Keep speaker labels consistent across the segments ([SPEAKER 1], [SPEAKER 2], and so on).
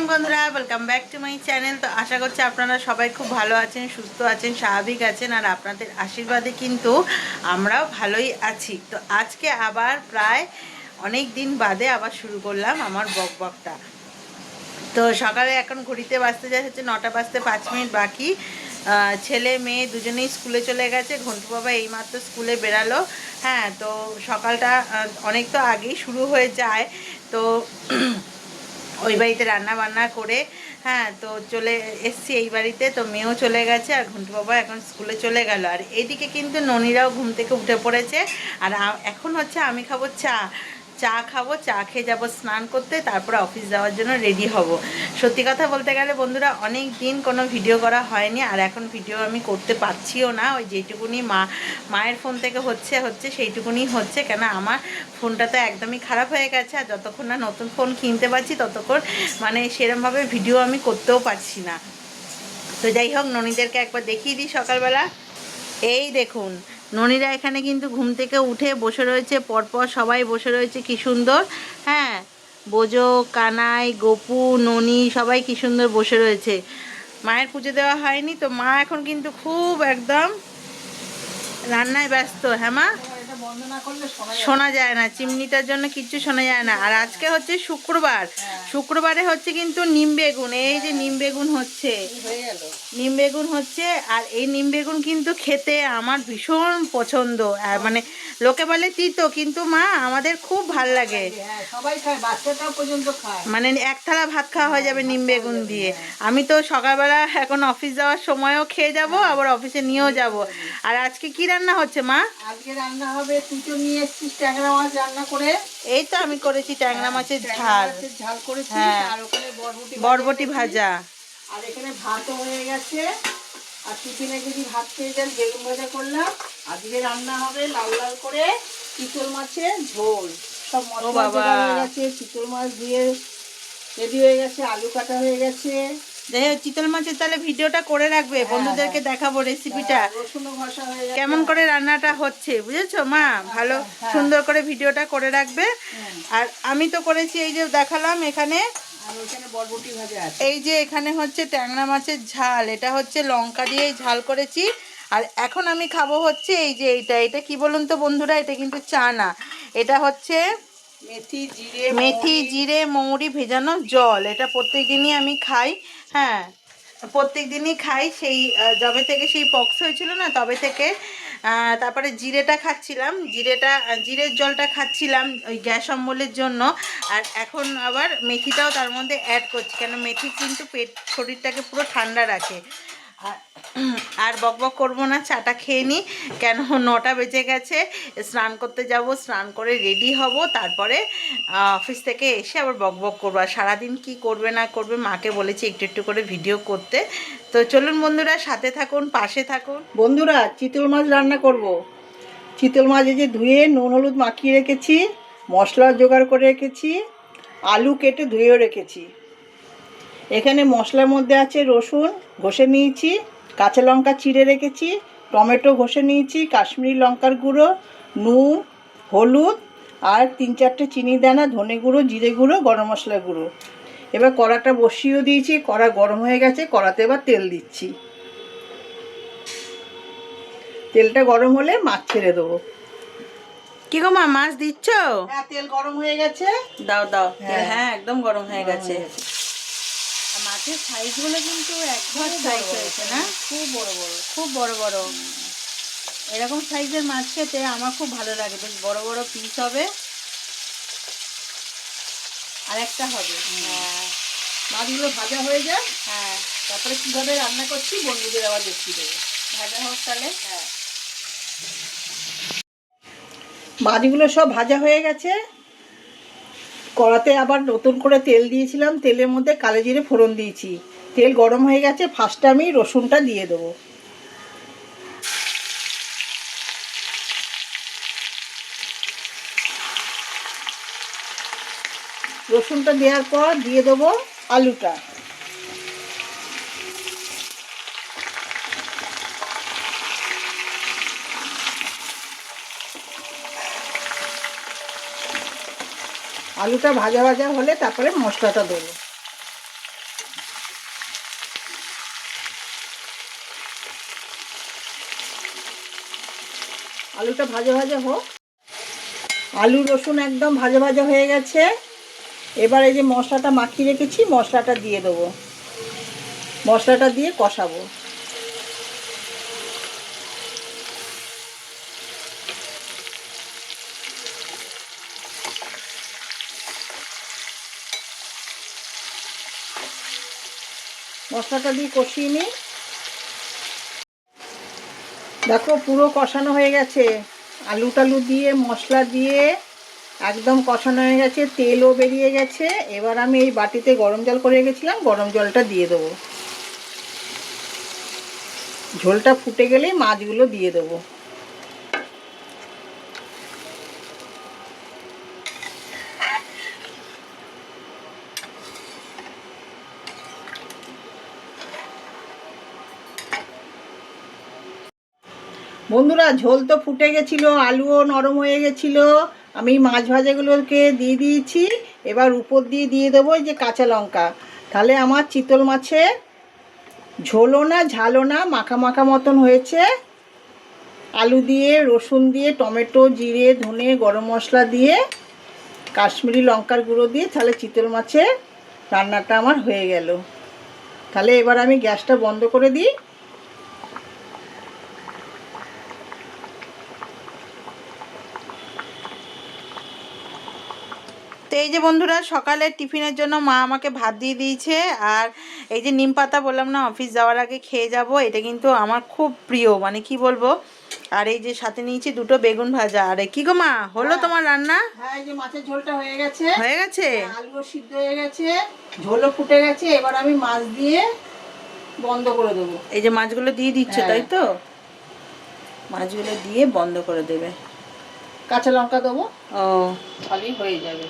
[SPEAKER 1] Morning বন্ধুরা, welcome back to my channel. তো আশা করছি আপনারা সবাই খুব ভালো আছেন, সুস্থ আছেন, স্বাভাবিক আছেন। আর আপনাদের আশীর্বাদে কিন্তু আমরাও ভালোই আছি। তো আজকে আবার প্রায় অনেক দিন বাদে আবার শুরু করলাম আমার বকবকটা। তো সকালে এখন ঘড়িতে বাজতে যায় হচ্ছে 9টা বাজতে 5 মিনিট বাকি। ছেলে মেয়ে দুজনেই স্কুলে চলে গেছে। ঘন্টু বাবা এইমাত্র স্কুলে বেরালো। হ্যাঁ, তো সকালটা অনেক তো আগেই শুরু হয়ে যায়। তো ওই বাড়িতে রান্না বান্না করে হ্যাঁ তো চলে এসছি এই বাড়িতে। তো মেয়েও চলে গেছে আর ঘন্টু বাবা এখন স্কুলে চলে গেল। আর এইদিকে কিন্তু ননিরাও ঘুম থেকে উঠে পড়েছে। আর এখন হচ্ছে আমি খাবো চা খাবো, চা খেয়ে যাবো স্নান করতে, তারপরে অফিস যাওয়ার জন্য রেডি হব। সত্যি কথা বলতে গেলে বন্ধুরা, অনেক দিন কোনো ভিডিও করা হয়নি। আর এখন ভিডিও আমি করতে পারছিও না। ওই যেটুকুনি মায়ের ফোন থেকে হচ্ছে সেইটুকুনি হচ্ছে। কেন আমার ফোনটা তো একদমই খারাপ হয়ে গেছে। আর যতক্ষণ না নতুন ফোন কিনতে পারছি ততক্ষণ মানে সেরমভাবে ভিডিও আমি করতেও পারছি না। তো যাই হোক, ননীদেরকে একবার দেখিয়ে দিই সকালবেলা। এই দেখুন, ননীরা এখানে কিন্তু ঘুম থেকে উঠে বসে রয়েছে, পরপর সবাই বসে রয়েছে কি সুন্দর। হ্যাঁ, বোজো, কানাই, গপু, ননী সবাই কি সুন্দর বসে রয়েছে। মায়ের পুজো দেওয়া হয়নি তো মা এখন কিন্তু খুব একদম রান্নায় ব্যস্ত। হ্যাঁ মা, শোনা যায় না, চিমনিটার জন্য কিচ্ছু শোনা যায় না। আর আজকে হচ্ছে শুক্রবার, শুক্রবারে হচ্ছে কিন্তু নিম বেগুন, এই যে নিম বেগুন হচ্ছে, নিম বেগুন হচ্ছে। আর এই নিম বেগুন কিন্তু খেতে আমার ভীষণ পছন্দ। মানে লোকে বলে তিতো, কিন্তু মা আমাদের খুব ভাল লাগে।
[SPEAKER 2] সবাই খায়, বাচ্চাটাও পর্যন্ত খায়।
[SPEAKER 1] মানে এক থালা ভাত খাওয়া হয়ে যাবে নিম বেগুন দিয়ে। আমি তো সকালবেলা এখন অফিস যাওয়ার সময়ও খেয়ে যাব, আবার অফিসে নিয়েও যাব। আর আজকে কি রান্না হচ্ছে মা?
[SPEAKER 2] আজকে রান্না হবে, তুই তো নিয়ে এসেছিস ট্যাংরা মাছ রান্না করে।
[SPEAKER 1] এই তো আমি করেছি ট্যাংরা মাছের ঝাল।
[SPEAKER 2] ঝাল করেছি।
[SPEAKER 1] হ্যাঁ,
[SPEAKER 2] আর ওখানে
[SPEAKER 1] বরবটি ভাজা।
[SPEAKER 2] আর এখানে ভাতও হয়ে গেছে। আর টিফিনে যদি ভাত খেয়ে যান, বেগুন ভাজা করলাম। আজকে রান্না হবে লাল লাল করে চিতল মাছের ঝোল। সব মশলা জোগাড় হয়ে গেছে, চিতল মাছ দিয়ে রেডি হয়ে গেছে, আলু কাটা হয়ে গেছে।
[SPEAKER 1] যাই হোক, চিতল মাছের তাহলে ভিডিওটা করে রাখবে, বন্ধুদেরকে দেখাবো রেসিপিটা কেমন করে রান্নাটা হচ্ছে, বুঝেছো মা? ভালো সুন্দর করে ভিডিওটা করে রাখবে। আর আমি তো করেছি, এই যে দেখালাম এখানে, এই যে এখানে হচ্ছে ট্যাংরা মাছের ঝাল, এটা হচ্ছে লঙ্কা দিয়ে ঝাল করেছি। আর এখন আমি খাবো হচ্ছে এই যে এটা কি বলুন তো বন্ধুরা, এটা কিন্তু চা না, এটা হচ্ছে মেথি জিরে মৌরি ভেজানো জল। এটা প্রত্যেক দিনই আমি খাই। হ্যাঁ, প্রত্যেক দিনই খাই। সেই যবে থেকে সেই পক্স হয়েছিল না তবে থেকে। তারপরে জিরেটা খাচ্ছিলাম, জিরের জলটা খাচ্ছিলাম ওই গ্যাস অম্বলের জন্য। আর এখন আবার মেথিটাও তার মধ্যে অ্যাড করছি, কেন মেথি কিন্তু শরীরটাকে পুরো ঠান্ডা রাখে। আর বকবক করবো না, চাটা খেয়ে নিই। কেন 9টা বেজে গেছে, স্নান করতে যাব, স্নান করে রেডি হব, তারপরে অফিস থেকে এসে আবার বকবক করবো। আর সারাদিন কী করবে না করবে মাকে বলেছি একটু একটু করে ভিডিও করতে। তো চলুন বন্ধুরা, সাথে থাকুন, পাশে থাকুন।
[SPEAKER 2] বন্ধুরা, চিতল মাছ রান্না করব। চিতল মাছ এই যে ধুয়ে নুন হলুদ মাখিয়ে রেখেছি, মশলা জোগাড় করে রেখেছি, আলু কেটে ধুয়েও রেখেছি। এখানে মশলার মধ্যে আছে রসুন ঘষে নিয়েছি, কাঁচা লঙ্কা চিড়ে রেখেছি, টমেটো ঘষে নিয়েছি, কাশ্মীরি লঙ্কার গুঁড়ো, নুন, হলুদ আর 3-4টে চিনি দানা, ধনে গুঁড়ো, জিরে গুঁড়ো, গরম মশলা গুঁড়ো। এবার কড়াটা বসিয়েও দিয়েছি, কড়া গরম হয়ে গেছে, কড়াতে এবার তেল দিচ্ছি। তেলটা গরম হলে মাছ ছেড়ে দেবো।
[SPEAKER 1] কি গো মা, মাছ দিচ্ছ?
[SPEAKER 2] হ্যাঁ, তেল গরম হয়ে গেছে,
[SPEAKER 1] দাও দাও। হ্যাঁ, একদম গরম হয়ে গেছে। মাছের সাইজগুলো কিন্তু একদম সাইজ হয়েছে না,
[SPEAKER 2] খুব বড় বড়,
[SPEAKER 1] খুব বড় বড়। এরকম সাইজের মাছ খেতে আমার খুব ভালো লাগে, বেশ বড় বড় পিস হবে। আর একটা হবে।
[SPEAKER 2] হ্যাঁ, মাছগুলো ভাজা হয়ে যায়।
[SPEAKER 1] হ্যাঁ,
[SPEAKER 2] তারপরে কীভাবে রান্না করছি বন্ধুদের আবার দেখিয়ে দেবো।
[SPEAKER 1] ভাজা হোক তাহলে।
[SPEAKER 2] হ্যাঁ, মাছগুলো সব ভাজা হয়ে গেছে। কড়াতে আবার নতুন করে তেল দিয়েছিলাম, তেলের মধ্যে কালো জিরে ফোড়ন দিয়েছি। তেল গরম হয়ে গেছে, ফার্স্টে আমি রসুনটা দিয়ে দেবো। রসুনটা দেওয়ার পর দিয়ে দেবো আলুটা। আলুটা ভাজা ভাজা হলে তারপরে মশলাটা দেবো। আলুটা ভাজা ভাজা হোক। আলু রসুন একদম ভাজা ভাজা হয়ে গেছে। এবার এই যে মশলাটা মাখিয়ে রেখেছি, মশলাটা দিয়ে দেবো। মশলাটা দিয়ে কষাবো। মশলাটা দিয়ে কষিয়ে নিই। দেখো পুরো কষানো হয়ে গেছে, আলু টালু দিয়ে মশলা দিয়ে একদম কষানো হয়ে গেছে, তেলও বেরিয়ে গেছে। এবার আমি এই বাটিতে গরম জল করে রেখেছিলাম, গরম জলটা দিয়ে দেবো। ঝোলটা ফুটে গেলেই মাছগুলো দিয়ে দেবো। বন্ধুরা ঝোল তো ফুটে গেছিলো, আলুও নরম হয়ে গেছিলো। আমি মাছ ভাজাগুলোকে দিয়ে দিয়েছি। এবার উপর দিয়ে দিয়ে দেবো এই যে কাঁচা লঙ্কা। তাহলে আমার চিতল মাছে ঝোলও না ঝালও না, মাখা মাখা মতন হয়েছে। আলু দিয়ে, রসুন দিয়ে, টমেটো, জিরে, ধনে, গরম মশলা দিয়ে, কাশ্মীরি লঙ্কার গুঁড়ো দিয়ে তাহলে চিতল মাছের রান্নাটা আমার হয়ে গেল। তাহলে এবার আমি গ্যাসটা বন্ধ করে দিই।
[SPEAKER 1] তো এই যে বন্ধুরা, সকালের টিফিনের জন্য মা আমাকে ভাত দিয়ে দিয়েছে। আর এই যে নিম পাতা বললাম না অফিস যাওয়ার আগে খেয়ে যাব, এটা কিন্তু আমার খুব প্রিয়, মানে কি বলবো। আর এই যে সাথে নিয়েছি দুটো বেগুন ভাজা। আরে কি গো মা, হলো তোমার রান্না?
[SPEAKER 2] হ্যাঁ, এই যে মাছের ঝোলটা হয়ে গেছে।
[SPEAKER 1] হয়ে গেছে?
[SPEAKER 2] আলুও সিদ্ধ হয়ে গেছে, ঝোলও ফুটে গেছে। এবার আমি মাছ দিয়ে বন্ধ করে দেবো।
[SPEAKER 1] এই যে মাছগুলো দিয়ে দিচ্ছ,
[SPEAKER 2] হ্যাঁ।
[SPEAKER 1] তাই তো? মাছগুলো দিয়ে বন্ধ করে দেবে।
[SPEAKER 2] কাঁচা লঙ্কা দেবো,
[SPEAKER 1] ও,
[SPEAKER 2] তাহলেই হয়ে যাবে।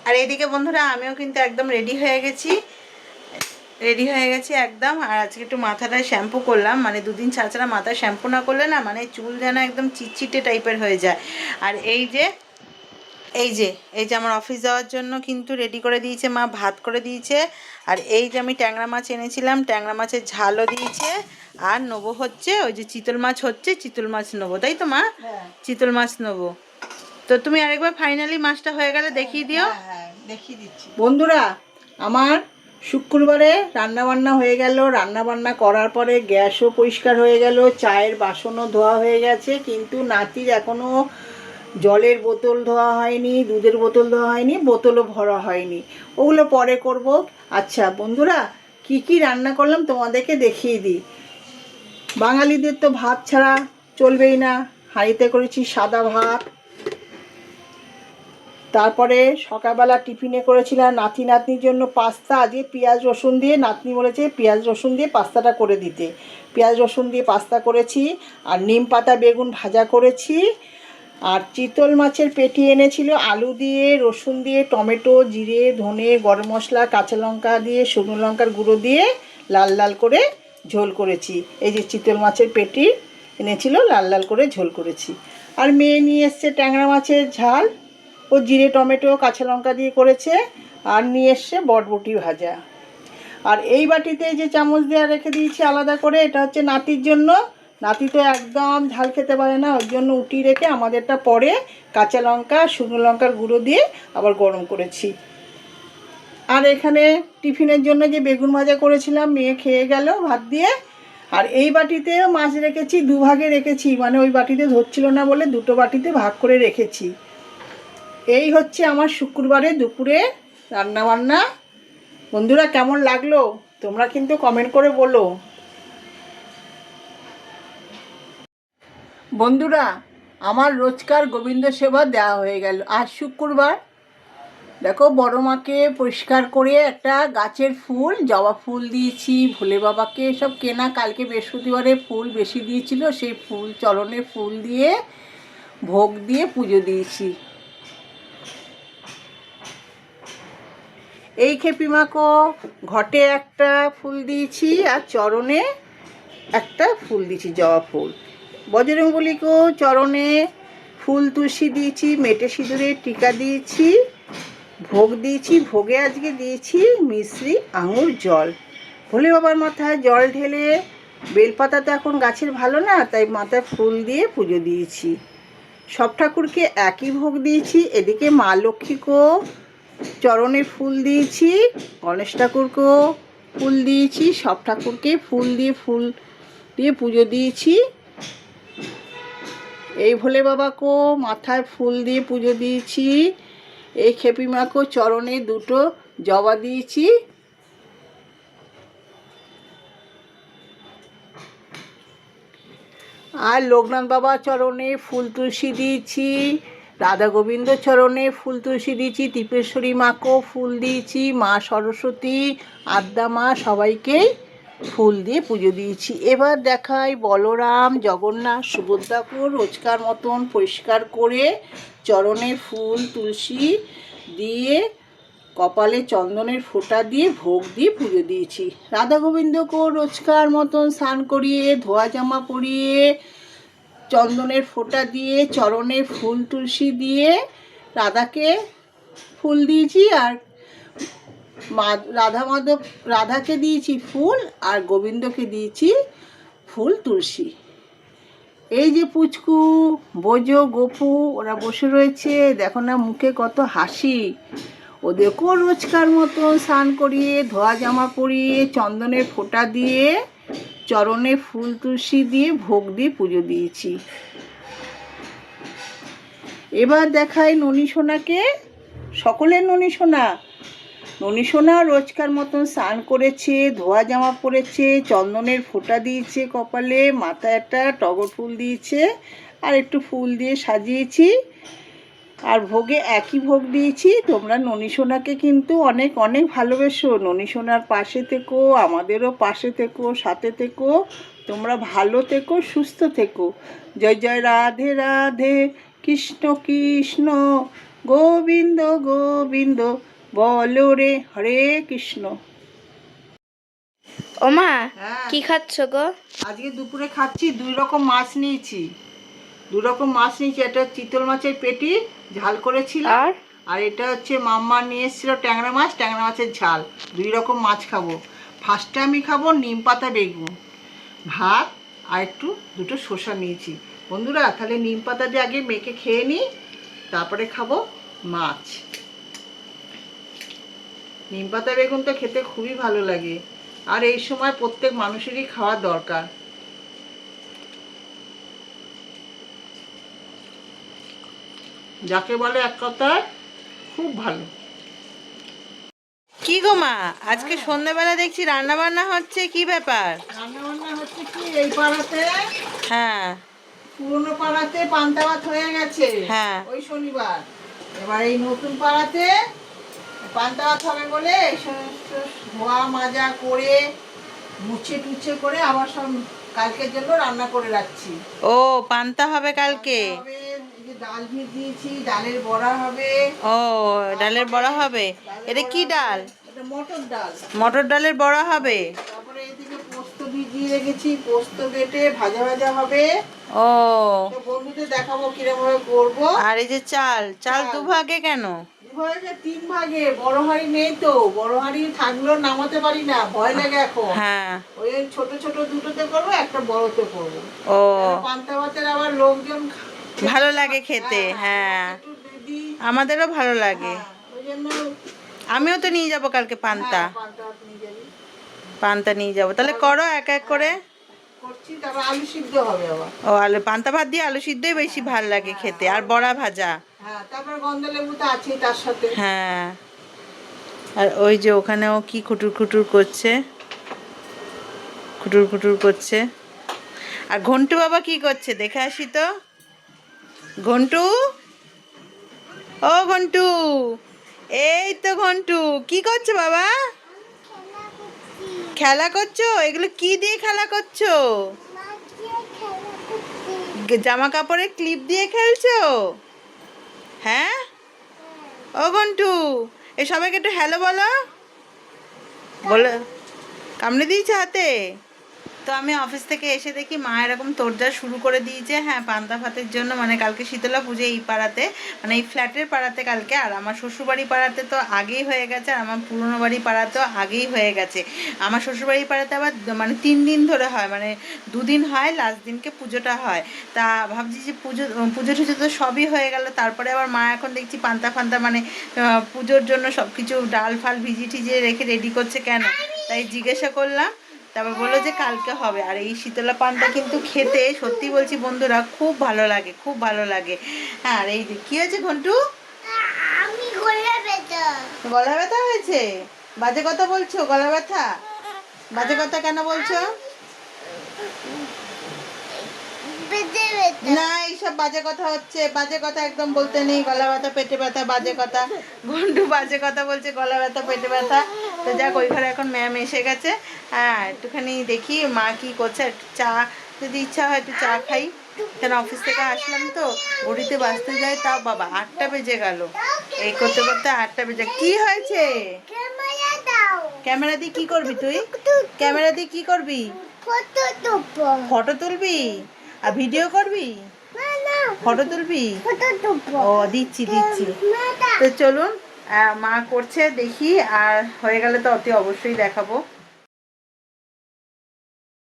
[SPEAKER 1] আর এইদিকে বন্ধুরা আমিও কিন্তু একদম রেডি হয়ে গেছি। একদম। আর আজকে একটু মাথাটায় শ্যাম্পু করলাম, মানে দুদিন ছাড়া ছাড়া মাথায় শ্যাম্পু না করলে না, মানে চুল যেন একদম চিটচিটে টাইপের হয়ে যায়। আর এই যে আমার অফিস যাওয়ার জন্য কিন্তু রেডি করে দিয়েছে মা, ভাত করে দিয়েছে। আর এই যে আমি ট্যাংরা মাছ এনেছিলাম, ট্যাংরা মাছের ঝালও দিয়েছে। আর নেবো হচ্ছে ওই যে চিতল মাছ হচ্ছে, চিতল মাছ নেবো, তাই তো মা?
[SPEAKER 2] হ্যাঁ,
[SPEAKER 1] চিতল মাছ নেবো। তো তুমি আরেকবার ফাইনালি মাছটা হয়ে গেলে দেখিয়ে দিও।
[SPEAKER 2] হ্যাঁ দেখিয়ে দিচ্ছি। বন্ধুরা আমার শুক্রবারে রান্নাবান্না হয়ে গেল। রান্নাবান্না করার পরে গ্যাসও পরিষ্কার হয়ে গেল, চায়ের বাসনও ধোয়া হয়ে গেছে। কিন্তু নাতির এখনও জলের বোতল ধোয়া হয়নি, দুধের বোতল ধোয়া হয়নি, বোতলও ভরা হয়নি। ওগুলো পরে করব। আচ্ছা বন্ধুরা, কি কি রান্না করলাম তোমাদেরকে দেখিয়ে দিই। বাঙালিদের তো ভাত ছাড়া চলবেই না। হাঁড়িতে করেছি সাদা ভাত। তারপরে সকালবেলা টিফিনে করেছিলাম নাতি নাতনির জন্য পাস্তা। আজকে পেঁয়াজ রসুন দিয়ে, নাতনি বলেছে পেঁয়াজ রসুন দিয়ে পাস্তাটা করে দিতে। পেঁয়াজ রসুন দিয়ে পাস্তা করেছি। আর নিম পাতা বেগুন ভাজা করেছি। আর চিতল মাছের পেটি এনেছিল, আলু দিয়ে, রসুন দিয়ে, টমেটো, জিরে, ধনে, গরম মশলা, কাঁচা লঙ্কা দিয়ে, শুকনো লঙ্কার গুঁড়ো দিয়ে লাল লাল করে ঝোল করেছি। এই যে চিতল মাছের পেটি এনেছিল, লাল লাল করে ঝোল করেছি। আর মেয়ে নিয়ে এসছে ট্যাংরা মাছের ঝাল, ও জিরে টমেটো কাঁচা লঙ্কা দিয়ে করেছে। আর নিয়ে এসছে বটবটি ভাজা। আর এই বাটিতে যে চামচ দেওয়া রেখে দিয়েছি আলাদা করে, এটা হচ্ছে নাতির জন্য। নাতি তো একদম ঝাল খেতে পারে না, ওর জন্য উঠিয়ে রেখে আমাদেরটা পরে কাঁচা লঙ্কা শুকনো লঙ্কার গুঁড়ো দিয়ে আবার গরম করেছি। আর এখানে টিফিনের জন্য যে বেগুন ভাজা করেছিলাম, মেয়ে খেয়ে গেল ভাত দিয়ে। আর এই বাটিতেও মাছ রেখেছি, দুভাগে রেখেছি, মানে ওই বাটিতে ধরছিল না বলে দুটো বাটিতে ভাগ করে রেখেছি। এই হচ্ছে আমার শুক্রবারে দুপুরে রান্নাবান্না। বন্ধুরা কেমন লাগলো তোমরা কিন্তু কমেন্ট করে বলো। বন্ধুরা আমার রোজকার গোবিন্দ সেবা দেওয়া হয়ে গেল। আজ শুক্রবার। দেখো বড় মাকে পরিষ্কার করে একটা গাছের ফুল, জবা ফুল দিয়েছি। ভোলে বাবাকে সব কেনা, কালকে বৃহস্পতিবারে ফুল বেশি দিয়েছিল, সেই ফুল চরণে ফুল দিয়ে ভোগ দিয়ে পুজো দিয়েছি। এই খেপিমাকে ঘটে একটা ফুল দিয়েছি, আর চরণে একটা ফুল দিয়েছি, জবা ফুল। বজরংবলীকেও চরণে ফুল তুলসী দিয়েছি, মেটে সিঁদুরের টিকা দিয়েছি, ভোগ দিয়েছি। ভোগে আজকে দিয়েছি মিশ্রি আঙুর জল। ভোলে বাবার মাথায় জল ঢেলে বেলপাতা তো এখন গাছের ভালো না, তাই মাথায় ফুল দিয়ে পুজো দিয়েছি। সব ঠাকুরকে একই ভোগ দিয়েছি। এদিকে মা লক্ষ্মীকেও চরণে ফুল দিয়েছি, গণেশ ঠাকুরকেও ফুল দিয়েছি, সব ঠাকুরকে ফুল দিয়ে পুজো দিয়েছি। এই ভোলে বাবাকেও মাথায় ফুল দিয়ে পুজো দিয়েছি। এই খেপি মাকেও চরণে দুটো জবা দিয়েছি। আর লোকনাথ বাবা চরণে ফুল তুলসী দিয়েছি, রাধা গোবিন্দ চরণে ফুল তুলসী দিয়েছি, ত্রিপুরেশ্বরী মাকেও ফুল দিয়েছি, মা সরস্বতী, আদ্যা মা সবাইকেই ফুল দিয়ে পুজো দিয়েছি। এবার দেখাই বলরাম, জগন্নাথ, সুভদ্রাকেও রোজকার মতন পরিষ্কার করে চরণে ফুল তুলসী দিয়ে কপালে চন্দনের ফোঁটা দিয়ে ভোগ দিয়ে পুজো দিয়েছি। রাধা গোবিন্দকেও রোজকার মতন স্নান করিয়ে ধোয়া জামা পরিয়ে চন্দনের ফোঁটা দিয়ে চরণে ফুল তুলসী দিয়ে রাধাকে ফুল দিয়েছি। আর রাধাকে দিয়েছি ফুল, আর গোবিন্দকে দিয়েছি ফুল তুলসী। এই যে পুচকু, বোজো, গোপু ওরা বসে রয়েছে, দেখো না মুখে কত হাসি। ওদেরকেও রোজকার মতো স্নান করিয়ে ধোয়া জামা পরিয়ে চন্দনের ফোঁটা দিয়ে চরণে ফুল তুলসী দিয়ে ভোগ দিয়ে পুজো দিয়েছি। এবার দেখাই ননী সোনাকে, সকলের ননী সোনা। ননী সোনা রোজকার মতন স্নান করেছে, ধোয়া জামা পরেছে, চন্দনের ফোঁটা দিয়েছে কপালে, মাথায় একটা টগর ফুল দিয়েছে, আর একটু ফুল দিয়ে সাজিয়েছি। আর ভোগে একই ভোগ দিয়েছি। তোমরা ননী সোনাকে কিন্তু অনেক অনেক ভালোবেসো। ননী সোনার পাশে থেকো, আমাদেরও পাশে থেকো, সাথে থেকো। তোমরা ভালো থেকো, সুস্থ থেকো। জয় জয় রাধে রাধে, কৃষ্ণ কৃষ্ণ, গোবিন্দ গোবিন্দ, বলো রে হরে কৃষ্ণ।
[SPEAKER 3] ওমা,
[SPEAKER 2] হ্যাঁ।
[SPEAKER 3] কি খাচ্ছ গো?
[SPEAKER 2] আজকে দুপুরে খাচ্ছি 2 রকম মাছ নিয়েছি। 2 রকম মাছ নিয়েছি। এটা চিতল মাছের পেটি ঝাল করেছিলাম, আর এটা হচ্ছে মাম্মা নিয়ে এসেছিল ট্যাংরা মাছের ঝাল। 2 রকম মাছ খাবো। ফার্স্টে আমি খাবো নিম পাতা বেগুন ভাত, আর একটু দুটো শসা নিয়েছি। বন্ধুরা, তাহলে নিম পাতা দিয়ে আগে মেখে খেয়ে নিই, তারপরে খাবো মাছ। নিম পাতা বেগুন তো খেতে খুবই ভালো লাগে, আর এই সময় প্রত্যেক মানুষেরই খাওয়া দরকার। যাকে বলে এক কথায় খুব ভালো।
[SPEAKER 1] কি গো মা, আজকে সন্ধ্যেবেলা দেখছি রান্না বান্না হচ্ছে, কি ব্যাপার?
[SPEAKER 2] রান্না বান্না হচ্ছে কি, এই পাড়াতে,
[SPEAKER 1] হ্যাঁ
[SPEAKER 2] পুরোনো পাড়াতে পান্তা ভাত হয়ে গেছে
[SPEAKER 1] হ্যাঁ।
[SPEAKER 2] ওই শনিবার। এবার এই নতুন পাড়াতে পান্তা ভাত হবে বলে এই সমস্ত ধোয়া মাজা করে মুছে টুছে করে আবার সব কালকের জন্য রান্না করে রাখছি।
[SPEAKER 1] ও, পান্তা হবে কালকে?
[SPEAKER 2] হবে, এই যে ডাল ভিজিয়েছি, ডালের বড়া হবে।
[SPEAKER 1] ও, ডালের বড়া হবে। এটা কি ডাল?
[SPEAKER 2] এটা মটর ডাল।
[SPEAKER 1] মটর ডালের বড়া হবে?
[SPEAKER 2] তারপরে এদিকে পোস্ত ভিজিয়ে রেখেছি, পোস্ত বেটে ভাজা ভাজা হবে।
[SPEAKER 1] ও,
[SPEAKER 2] তো বন্ধুদের দেখাবো কিরকম ভাবে করবো।
[SPEAKER 1] আর এই যে চাল চাল দুভাগে কেন?
[SPEAKER 2] 3 ভাগে। বড় হাঁড়ি নেই তো, বড় হাঁড়ি থাকলেও নামাতে পারি না, ভয় লাগে এখন।
[SPEAKER 1] হ্যাঁ।
[SPEAKER 2] ওই ছোট ছোট দুটোতে করবো, একটা বড়তে করবো।
[SPEAKER 1] ও,
[SPEAKER 2] পান্তা ভাতের আবার লোকজন
[SPEAKER 1] ভালো লাগে খেতে। হ্যাঁ,
[SPEAKER 2] একটু দিদি,
[SPEAKER 1] আমাদেরও ভালো লাগে।
[SPEAKER 2] ওই জন্য
[SPEAKER 1] আমিও তো নিয়ে যাব কালকে পান্তা।
[SPEAKER 2] পান্তা ভাত নিয়ে যাবি।
[SPEAKER 1] পান্তা নিয়ে যাব, তাহলে করো এক এক করে।
[SPEAKER 2] করছি, তারপর আলু সিদ্ধ হবে আবার।
[SPEAKER 1] ও, আলু পান্তা ভাত দিয়ে আলু সিদ্ধই বেশি ভাল লাগে খেতে, আর বড়া ভাজা।
[SPEAKER 2] হ্যাঁ, তারপর গন্ধলেবু তো আছেই তার সাথে।
[SPEAKER 1] হ্যাঁ। আর ওই যে ওখানেও কি খুটুর খুটুর করছে, খুটুর খুটুর করছে। আর ঘন্টু বাবা কি করছে দেখে আসি তো। ঘন্টু, ও ঘন্টু, এই তো ঘন্টু, কি করছো বাবা? খেলা করছো? এগুলো কি দিয়ে খেলা করছো? জামা কাপড়ে ক্লিপ দিয়ে খেলছো? হ্যাঁ। ও ঘন্টু, এই সবাইকে একটু হ্যালো বলো। বলো। কামড়ে দিয়েছে হাতে? তো আমি অফিস থেকে এসে দেখি মা এরকম তোড়জোড় শুরু করে দিয়েছে, হ্যাঁ পান্তা ভাতের জন্য। মানে কালকে শীতলা পুজো এই পাড়াতে, মানে এই ফ্ল্যাটের পাড়াতে কালকে, আর আমার শ্বশুরবাড়ি পাড়াতে তো আগেই হয়ে গেছে, আর আমার পুরনো বাড়ি পাড়াতেও আগেই হয়ে গেছে। আমার শ্বশুরবাড়ি পাড়াতে আবার মানে 3 দিন ধরে হয়, মানে 2 দিন হয়, লাস্ট দিনকে পুজোটা হয়। তা ভাবছি যে পুজো টুজো তো সবই হয়ে গেল, তারপরে আবার মা এখন দেখছি পান্তা ফান্তা মানে পুজোর জন্য সব কিছু ডাল ফাল ভিজিয়ে টিজিয়ে রেখে রেডি করছে কেন, তাই জিজ্ঞাসা করলাম। তারপর বললো যে কালকে হবে। আর এই শীতলা পানটা কিন্তু খেতে সত্যি বলছি বন্ধুরা খুব ভালো লাগে, খুব ভালো লাগে। হ্যাঁ, আর এই যে কী হয়েছে ঘন্টু?
[SPEAKER 3] আমি গলা ব্যথা।
[SPEAKER 1] গলা ব্যথা হয়েছে? বাজে কথা বলছো, গলা ব্যথা? বাজে কথা কেন বলছো?
[SPEAKER 3] পেটে ব্যথা।
[SPEAKER 1] না, এইসব বাজে কথা হচ্ছে, বাজে কথা একদম বলতে নেই। গলা ব্যথা পেটে ব্যথা বাজে কথা, ঘন্টু বাজে কথা বলছে, গলা ব্যথা পেটে ব্যথা। তো যাক, ওই ঘরে এখন ম্যাম এসে গেছে। হ্যাঁ, একটুখানি দেখি মা কি করছে, একটু চা যদি ইচ্ছা হয় একটু চা খাই। কেন অফিস থেকে আসলাম তো, ঘড়িতে বাজতে যায়, তাও বাবা 8টা বেজে গেল। এই করতে করতে 8টা বেজে। কি হয়েছে?
[SPEAKER 3] ক্যামেরা দাও।
[SPEAKER 1] ক্যামেরা দিয়ে কি করবি তুই? ক্যামেরা দিয়ে কি করবি?
[SPEAKER 3] ফটো তুলবো।
[SPEAKER 1] ফটো তুলবি আর ভিডিও করবি?
[SPEAKER 3] না না,
[SPEAKER 1] ফটো তুলবি?
[SPEAKER 3] ফটো তুলবো।
[SPEAKER 1] ও, দিচ্ছি দিচ্ছি।
[SPEAKER 3] ক্যামেরা।
[SPEAKER 1] তো চলুন, মা করছে দেখি, আর হয়ে গেলে তো অতি অবশ্যই দেখাবো।